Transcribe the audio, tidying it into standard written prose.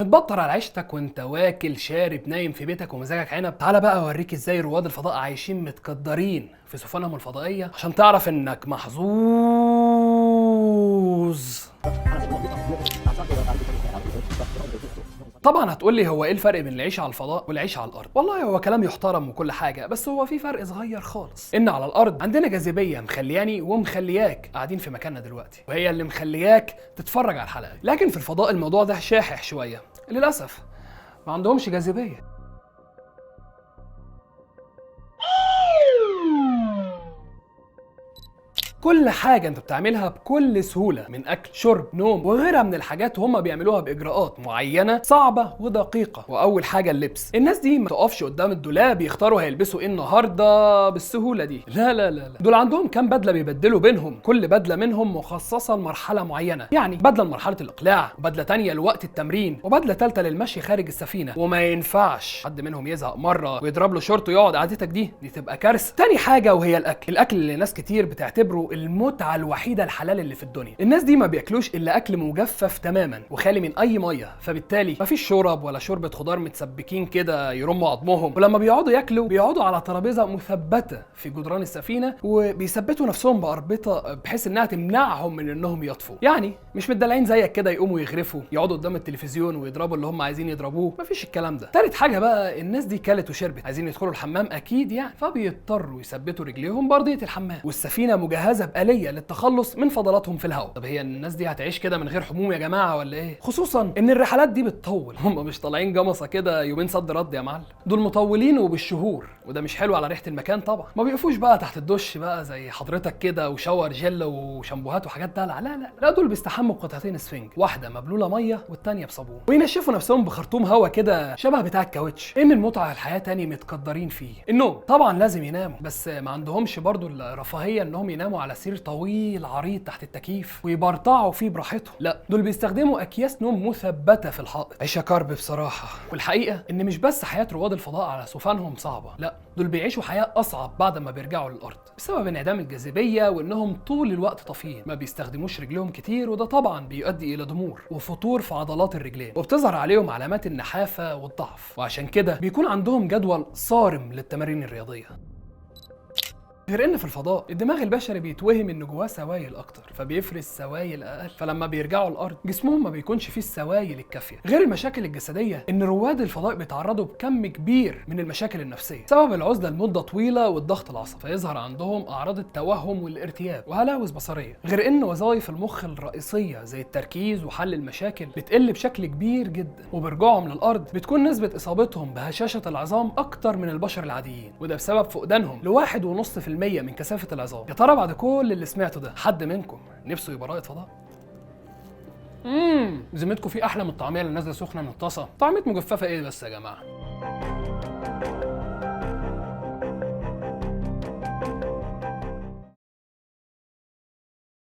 متبطر على عيشتك وانت واكل شارب نايم في بيتك ومزاجك عنب؟ تعالى بقى اوريك ازاي رواد الفضاء عايشين متقدرين في سفنهم الفضائيه عشان تعرف انك محظوظ. طبعا هتقولي هو ايه الفرق بين العيش على الفضاء والعيش على الارض؟ والله هو كلام يحترم وكل حاجه، بس هو في فرق صغير خالص. ان على الارض عندنا جاذبيه مخلياني ومخلياك قاعدين في مكاننا دلوقتي، وهي اللي مخلياك تتفرج على الحلقه. لكن في الفضاء الموضوع ده شاحح شويه للاسف، ما عندهمش جاذبيه. كل حاجة انت بتعملها بكل سهولة، من اكل شرب نوم وغيرها من الحاجات، هم بيعملوها باجراءات معينة صعبة ودقيقة. واول حاجة اللبس، الناس دي ما تقفش قدام الدولاب يختاروا هيلبسوا ايه النهاردة بالسهولة دي، لا لا لا لا، دول عندهم كام بدلة بيبدلوا بينهم، كل بدلة منهم مخصصة لمرحلة معينة، يعني بدلة لمرحلة الاقلاع، وبدلة تانية لوقت التمرين، وبدلة تالتة للمشي خارج السفينة. وما ينفعش حد منهم يزهق مرة ويضرب له شورت ويقعد قعدتك دي تبقى كارثة. تاني حاجة وهي الاكل اللي ناس كتير بتعتبره المتعة الوحيدة الحلال اللي في الدنيا. الناس دي ما بياكلوش الا اكل مجفف تماما وخالي من اي ميه، فبالتالي مفيش شرب ولا شوربه خضار متسبكين كده يرموا عظمهم. ولما بيقعدوا ياكلوا بيقعدوا على ترابيزه مثبته في جدران السفينه، وبيثبتوا نفسهم باربطه بحيث انها تمنعهم من انهم يطفوا. يعني مش متدلعين زيك كده يقوموا يغرفوا يقعدوا قدام التلفزيون ويضربوا اللي هم عايزين يضربوه، مفيش الكلام ده. تالت حاجه بقى، الناس دي كلت وشربت، عايزين يدخلوا الحمام اكيد يعني، فبيضطروا يثبتوا رجليهم بارضيه الحمام، والسفينه مجهزه بآلية للتخلص من فضلاتهم في الهواء. طب هي الناس دي هتعيش كده من غير حموم يا جماعه ولا ايه؟ خصوصا ان الرحلات دي بتطول، هم مش طالعين جمصه كده يومين صد رد يا معلم، دول مطولين وبالشهور، وده مش حلو على ريحه المكان طبعا. ما بيقفوش بقى تحت الدش بقى زي حضرتك كده وشاور جل وشامبوهات وحاجات دلع، لا لا لا، دول بيستحموا بقطعتين اسفنج، واحده مبلوله ميه والتانيه بصابون، وينشفوا نفسهم بخرطوم هوا كده شبه بتاع الكاوتش. ايه من متعه الحياه تاني متقدرين فيه؟ النوم. طبعا لازم يناموا، بس ما عندهمش برضو الرفاهيه انهم يناموا على سرير طويل عريض تحت التكييف ويبرطعوا فيه براحتهم، لا، دول بيستخدموا اكياس نوم مثبته في الحائط. عيشه كرب بصراحه. والحقيقه ان مش بس حياه رواد الفضاء على سفنهم صعبه، لا، دول بيعيشوا حياه اصعب بعد ما بيرجعوا للارض بسبب انعدام الجاذبيه، وانهم طول الوقت طافيين، ما بيستخدموش رجلهم كتير، وده طبعا بيؤدي الى ضمور وفتور في عضلات الرجلين، وبتظهر عليهم علامات النحافه والضعف، وعشان كده بيكون عندهم جدول صارم للتمارين الرياضيه. غير ان في الفضاء الدماغ البشري بيتوهم ان جواه سوائل اكتر، فبيفرز سوائل اقل، فلما بيرجعوا الارض جسمهم ما بيكونش فيه السوائل الكافيه. غير المشاكل الجسديه، ان رواد الفضاء بيتعرضوا بكم كبير من المشاكل النفسيه بسبب العزله لمده طويله والضغط العصبي، فيظهر عندهم اعراض التوهم والارتياب وهلاوس بصريه. غير ان وظائف المخ الرئيسيه زي التركيز وحل المشاكل بتقل بشكل كبير جدا، وبرجوعهم للارض بتكون نسبه اصابتهم بهشاشه العظام اكتر من البشر العاديين، وده بسبب فقدانهم ل1.5% من كثافة العظام. يا ترى بعد كل اللي سمعته ده حد منكم نفسه يبقى رائد فضاء؟ ذمتكم في احلى من الطعميه اللي نازله سخنه من الطاسه؟ طعميه مجففه ايه بس يا جماعه؟